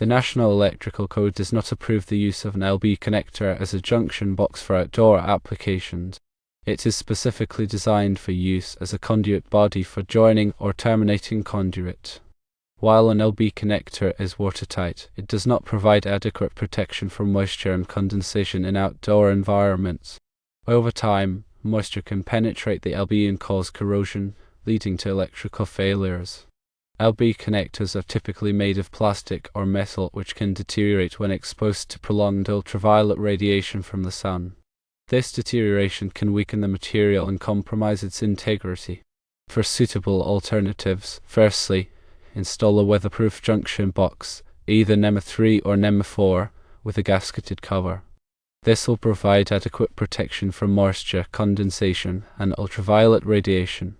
The National Electrical Code does not approve the use of an LB connector as a junction box for outdoor applications. It is specifically designed for use as a conduit body for joining or terminating conduit. While an LB connector is watertight, it does not provide adequate protection from moisture and condensation in outdoor environments. Over time, moisture can penetrate the LB and cause corrosion, leading to electrical failures. LB connectors are typically made of plastic or metal, which can deteriorate when exposed to prolonged ultraviolet radiation from the sun. This deterioration can weaken the material and compromise its integrity. For suitable alternatives, firstly, install a weatherproof junction box, either NEMA 3 or NEMA 4, with a gasketed cover. This will provide adequate protection from moisture, condensation, and ultraviolet radiation.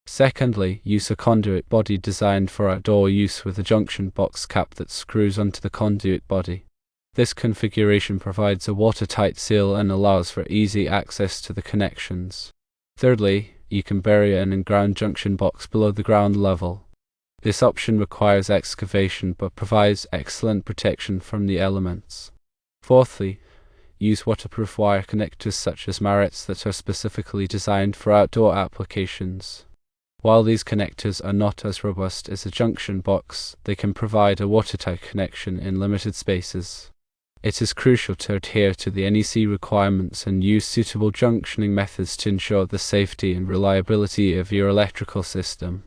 Secondly, use a conduit body designed for outdoor use with a junction box cap that screws onto the conduit body. This configuration provides a watertight seal and allows for easy access to the connections. Thirdly, you can bury an in-ground junction box below the ground level. This option requires excavation but provides excellent protection from the elements. Fourthly, use waterproof wire connectors such as Marretts that are specifically designed for outdoor applications. While these connectors are not as robust as a junction box, they can provide a watertight connection in limited spaces. It is crucial to adhere to the NEC requirements and use suitable junctioning methods to ensure the safety and reliability of your electrical system.